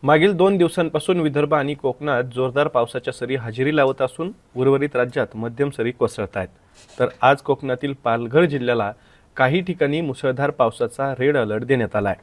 मागील 2 दिवसांपासून विदर्भ आणि कोकणात जोरदार पावसाच्या सरी हजेरी लावत असून उर्वरित राज्यात मध्यम सरी कोसळत आहेत. तर आज कोकणातील पालघर जिल्ह्याला काही ठिकाणी मुसळधार पावसाचा रेड अलर्ट देण्यात आला आहे.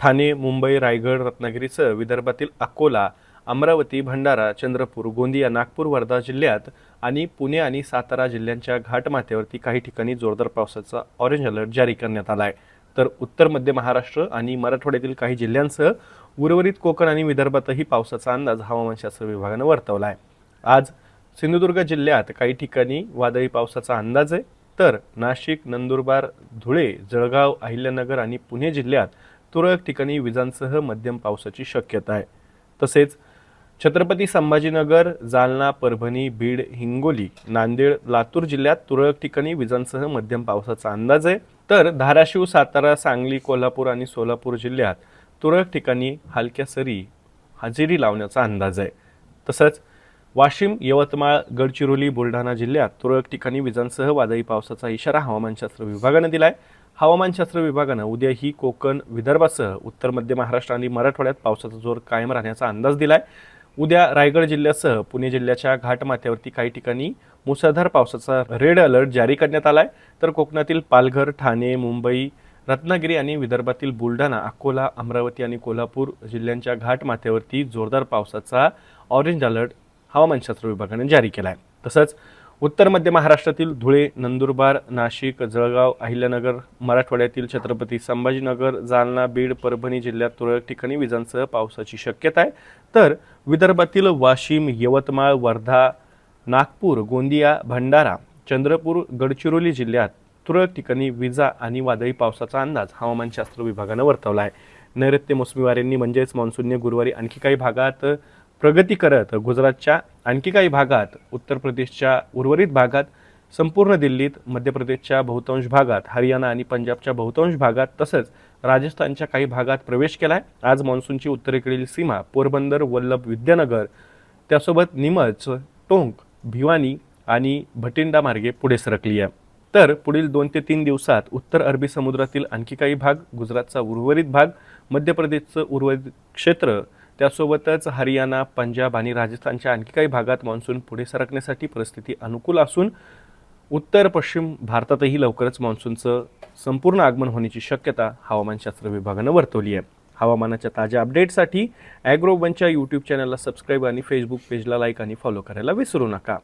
ठाणे, मुंबई, रायगड, रत्नागिरीसह विदर्भातील अकोला, अमरावती, भंडारा, चंद्रपूर, गोंदिया, नागपूर, वर्धा जिल्ह्यात आणि पुणे आणि सातारा जिल्ह्यांच्या घाटमाथ्यावरती काही ठिकाणी जोरदार पावसाचा ऑरेंज अलर्ट जारी करण्यात आला आहे. तर उत्तर मध्य महाराष्ट्र आणि मराठवाड्यातील काही जिल्ह्यांसह उर्वरित कोकण आणि विदर्भातही पावसाचा अंदाज हवामानशास्त्र विभागानं वर्तवला आहे. आज सिंधुदुर्ग जिल्ह्यात काही ठिकाणी वादळी पावसाचा अंदाज आहे. तर नाशिक, नंदुरबार, धुळे, जळगाव, अहिल्यानगर आणि पुणे जिल्ह्यात तुरळक ठिकाणी विजांसह मध्यम पावसाची शक्यता आहे. तसेच छत्रपती संभाजीनगर, जालना, परभणी, बीड, हिंगोली, नांदेड, लातूर जिल्ह्यात तुरळक ठिकाणी विजांसह मध्यम पावसाचा अंदाज आहे. तर धाराशिव, सातारा, सांगली, कोल्हापूर आणि सोलापूर जिल्ह्यात तुरळक ठिकाणी हलक्या सरी हजेरी लावण्याचा अंदाज आहे. तसंच वाशिम, यवतमाळ, गडचिरोली, बुलढाणा जिल्ह्यात तुरळक ठिकाणी विजांसह वादळी पावसाचा इशारा हवामानशास्त्र विभागानं दिला आहे. हवामानशास्त्र विभागानं उद्याही कोकण, विदर्भासह उत्तर मध्य महाराष्ट्र आणि मराठवाड्यात पावसाचा जोर कायम राहण्याचा अंदाज दिला आहे. उद्या रायगड जिल्ह्यासह पुणे जिल्ह्याच्या घाटमाथ्यावरती काही ठिकाणी मुसळधार पावसाचा रेड अलर्ट जारी करण्यात आला आहे. तर कोकणातील पालघर, ठाणे, मुंबई, रत्नागिरी आणि विदर्भातील बुलढाणा, अकोला, अमरावती आणि कोल्हापूर जिल्ह्यांच्या घाटमाथ्यावरती जोरदार पावसाचा ऑरेंज अलर्ट हवामानशास्त्र विभागाने जारी केला आहे. तसंच उत्तर मध्य महाराष्ट्रातील धुळे, नंदुरबार, नाशिक, जळगाव, अहिल्यानगर, मराठवाड्यातील छत्रपती संभाजीनगर, जालना, बीड, परभणी जिल्ह्यात तुरळक ठिकाणी विजांसह पावसाची शक्यता आहे. तर विदर्भातील वाशिम, यवतमाळ, वर्धा, नागपूर, गोंदिया, भंडारा, चंद्रपूर, गडचिरोली जिल्ह्यात तुरळक ठिकाणी विजा आणि वादळी पावसाचा अंदाज हवामानशास्त्र विभागानं वर्तवला आहे. नैऋत्य मोसमी वाऱ्यांनी म्हणजेच मान्सूनने गुरुवारी आणखी काही भागात प्रगती करत गुजरातच्या आणखी काही भागात, उत्तर प्रदेशच्या उर्वरित भागात, संपूर्ण दिल्लीत, मध्य प्रदेशच्या बहुतांश भागात, हरियाणा आणि पंजाबच्या बहुतांश भागात तसंच राजस्थानच्या काही भागात प्रवेश केला आहे. आज मान्सूनची उत्तरेकडील सीमा पोरबंदर, वल्लभ विद्यानगर, त्यासोबत निमच, टोंक, भिवानी आणि भटिंडा मार्गे पुढे सरकली आहे. तर पुढील 2 ते 3 दिवसात उत्तर अरबी समुद्रातील आणखी काही भाग, गुजरातचा उर्वरित भाग, मध्य प्रदेशचं उर्वरित क्षेत्र, त्यासोबतच हरियाणा, पंजाब आणि राजस्थानच्या आणखी काही भागात मान्सून पुढे सरकण्यासाठी परिस्थिती अनुकूल असून उत्तर पश्चिम भारतातही लवकरच मान्सूनचं संपूर्ण आगमन होण्याची शक्यता हवामानशास्त्र विभागानं वर्तवली आहे. हवामानाच्या ताज्या अपडेटसाठी ॲग्रो वनच्या यूट्यूब चॅनलला सबस्क्राईब आणि फेसबुक पेजला लाईक आणि फॉलो करायला विसरू नका.